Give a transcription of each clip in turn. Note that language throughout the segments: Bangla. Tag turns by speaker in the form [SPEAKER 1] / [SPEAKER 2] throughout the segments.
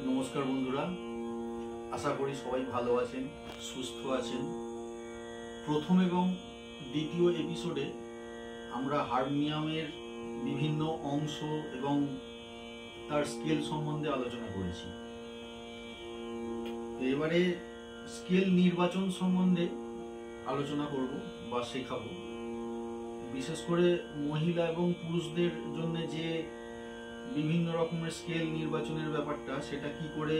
[SPEAKER 1] নমস্কার বন্ধুরা, আশা করি সবাই ভালো আছেন, সুস্থ আছেন। প্রথম এবং দ্বিতীয় এপিসোডে আমরা হারমোনিয়ামের বিভিন্ন অংশ এবং তার স্কেল সম্বন্ধে আলোচনা করেছি। এবারে স্কেল নির্বাচন সম্বন্ধে আলোচনা করব বা শেখাবো। বিশেষ করে মহিলা এবং পুরুষদের জন্য যে বিভিন্ন রকমের স্কেল নির্বাচনের ব্যাপারটা, সেটা কি করে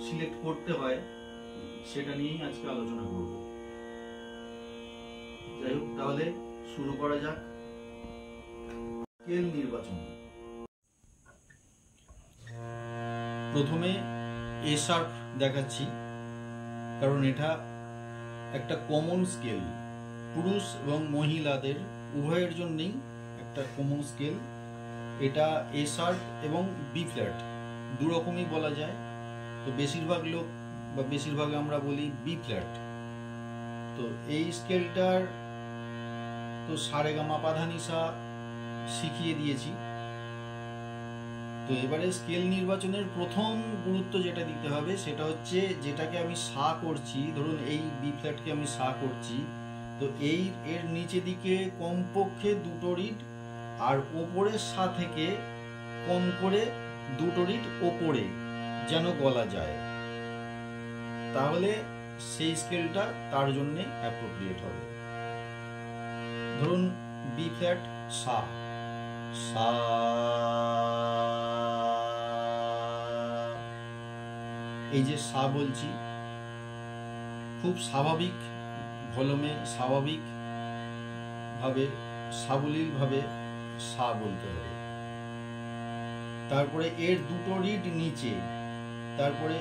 [SPEAKER 1] সিলেক্ট করতে হয় সেটা নিয়েই আজকে আলোচনা করব। যাই হোক, তাহলে শুরু করা যাক। স্কেল নির্বাচন। প্রথমে এ শার্প দেখাচ্ছি, কারণ এটা একটা কমন স্কেল, পুরুষ এবং মহিলাদের উভয়ের জন্যই একটা কমন স্কেল। এটা এ শার্প এবং বি ফ্ল্যাট দু রকমই বলা যায়। তো বেশিরভাগ লোক বা বেশিরভাগ আমরা বলি বি ফ্ল্যাট। তো এই স্কেলটার তো সারেগামা পাধানিসা শিখিয়ে দিয়েছি। তো এবারে স্কেল নির্বাচনের প্রথম গুরুত্ব যেটা দিতে হবে সেটা হচ্ছে, যেটাকে আমি সা করছি, ধরুন এই বি ফ্ল্যাটকে আমি সা করছি, তো এর নিচে দিকে কমপক্ষে দুটো রিড আর ওপরের সা থেকে কম করে দুটো রিড ওপরে যেন গলা যায়, তাহলে সেই স্কেলটা তার জন্য অ্যাপ্রোপ্রিয়েট হবে। ধরুন বি ফ্ল্যাট সা, সা, এই যে সা বলছি, খুব স্বাভাবিক ভলমে, স্বাভাবিক ভাবে, সাবলীল ভাবে সা বলতে হবে। তারপরে এর দুটো রিড নিচে, তারপরে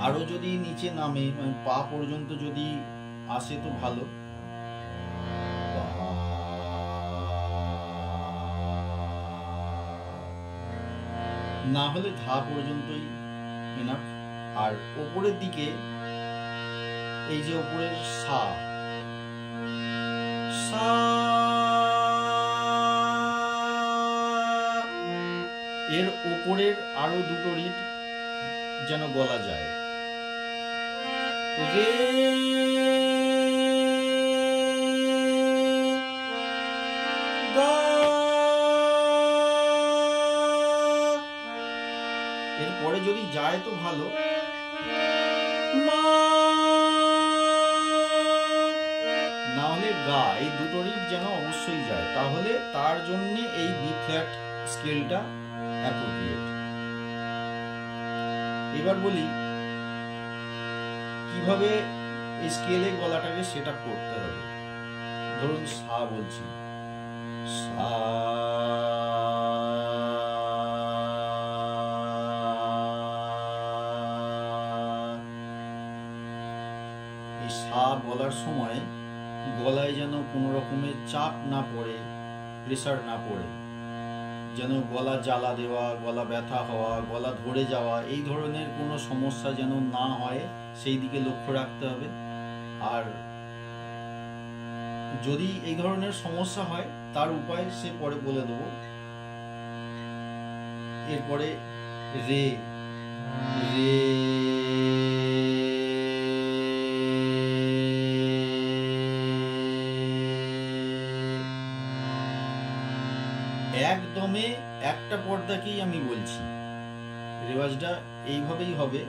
[SPEAKER 1] আরো যদি নিচে নামে, পা পর্যন্ত যদি আসে তো ভালো, না হলে ধা পর্যন্তই এনাফ। আর ওপরের দিকে এই যে ওপরের সা, সা, এর ওপরের আরো দুটো রিড যেন গলা যায়। রে, গা, এরপরে যদি যায় তো ভালো, মা, না হলে গা, এই দুটো রিড যেন অবশ্যই যায়, তাহলে তার জন্য এই বি ফ্ল্যাট স্কেলটা অ্যাপ্রোপ্রিয়েট। এবার বলি কিভাবে এই স্কেলে গলাটাকে সেট আপ করতে হবে। ধরুন সা বলছি, সা, এই সা বলার সময় গলায় যেন কোনো রকমের চাপ না পড়ে, প্রেসার না পড়ে, যেন গলা জ্বালা দেওয়া, গলা ব্যথা হওয়া, গলা ধরে যাওয়া, এই ধরনের কোনো সমস্যা যেন না হয়, সেই দিকে লক্ষ্য রাখতে হবে। আর যদি এই ধরনের সমস্যা হয় তার উপায় সে পরে বলে দেব। এরপরে রে, রে, একদমে একটা পর্দাকেই আমি বলছি, রেওয়াজটা এইভাবেই হবে।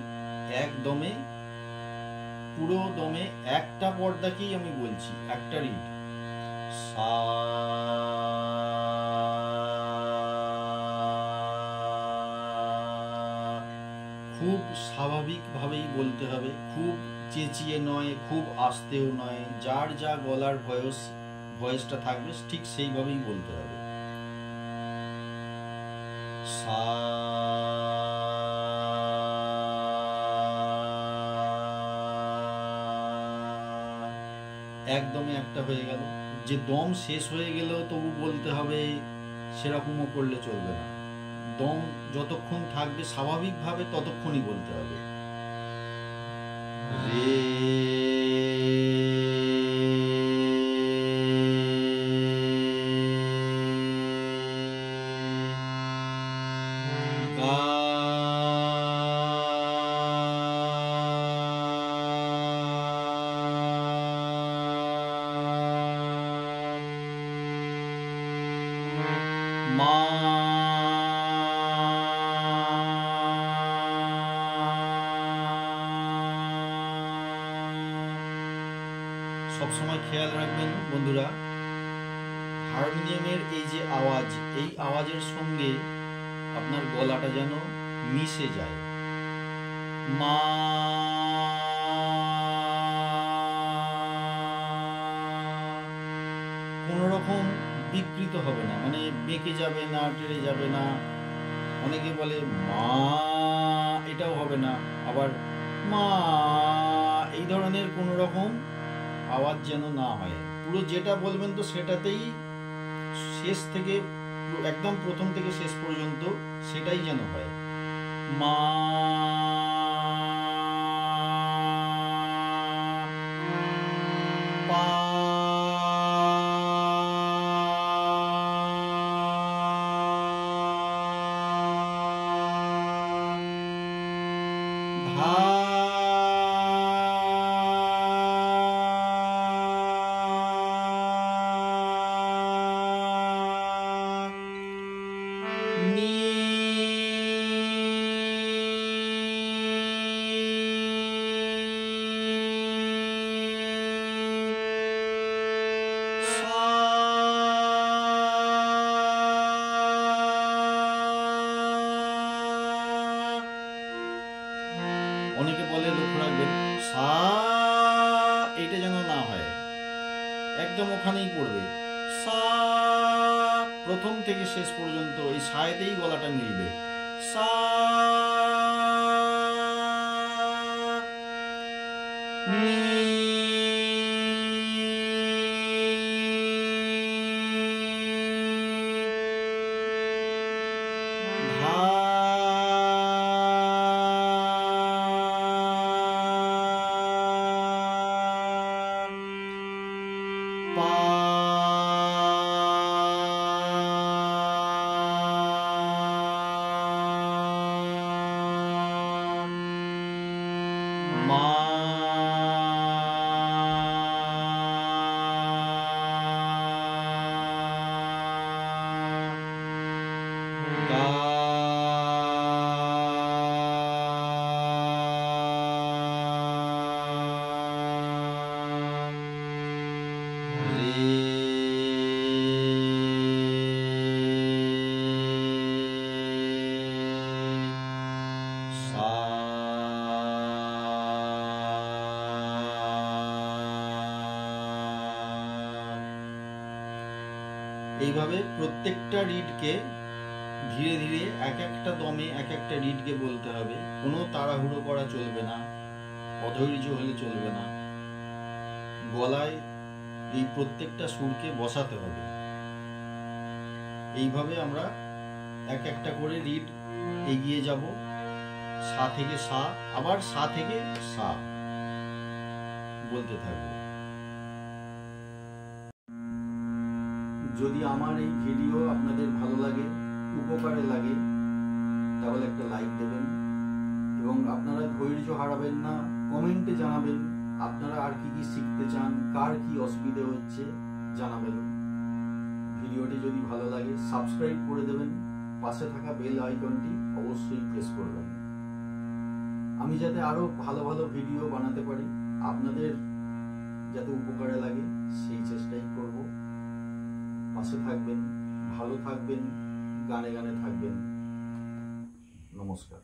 [SPEAKER 1] একদমে, পুরো দমে একটা পর্দাকেই আমি বলছি, একটা রিড, সা, খুব স্বাভাবিকভাবেই বলতে হবে, খুব চেঁচিয়ে নয়, খুব আস্তেও নয়, যার যা গলার ভয়েসটা থাকবে ঠিক সেইভাবেই বলতে হবে। সা, একদমই একটা হয়ে গেল। যে দম শেষ হয়ে গেলেও তবু বলতে হবে সেরকমও করলে চলবে না। দম যতক্ষণ থাকবে স্বাভাবিকভাবে ততক্ষণই বলতে হবে। রে মা সবসময় খেয়াল রাখবেন বন্ধুরা, হারমোনিয়ামের এই যে আওয়াজ, এই আওয়াজের সঙ্গে আপনার গলাটা যেন মিশে যায়। মা কোনো রকম বিকৃত হবে না, মানে বেঁকে যাবে না, টেনে যাবে না। অনেকে বলে মা, এটাও হবে না। আবার মা, এই ধরনের কোনো রকম আওয়াজ যেন না হয়। পুরো যেটা বলবেন তো সেটাতেই শেষ থেকে একদম প্রথম থেকে শেষ পর্যন্ত সেটাই যেন হয়। মা পা ধা অনেকে বলে লক্ষ্য রাখবেন সা, এটা যেন না হয়, একদম ওখানেই পড়বে। সা প্রথম থেকে শেষ পর্যন্ত এই সায়েতেই গলাটা মিলবে। সা এইভাবে প্রত্যেকটা রিডকে ধীরে ধীরে এক একটা দমে এক একটা রিডকে বলতে হবে। কোনো তাড়াহুড়ো করা চলবে না, অধৈর্য হলে চলবে না। গলায় এই প্রত্যেকটা সুরকে বসাতে হবে। এইভাবে আমরা এক একটা করে রিড এগিয়ে যাব। সা থেকে সা, আবার সা থেকে সা বলতে থাকবো। যদি আমার এই ভিডিও আপনাদের ভালো লাগে, উপকারে লাগে, তাহলে একটা লাইক দেবেন এবং আপনারা ধৈর্য হারাবেন না। কমেন্টে জানাবেন আপনারা আর কি কি শিখতে চান, কার কি অসুবিধে হচ্ছে জানাবেন। ভিডিওটি যদি ভালো লাগে সাবস্ক্রাইব করে দেবেন, পাশে থাকা বেল আইকনটি অবশ্যই প্রেস করবেন। আমি যাতে আরো ভালো ভালো ভিডিও বানাতে পারি, আপনাদের যাতে উপকারে লাগে সেই চেষ্টাই করব। পাশে থাকবেন, ভালো থাকবেন, গানে গানে থাকবেন। নমস্কার।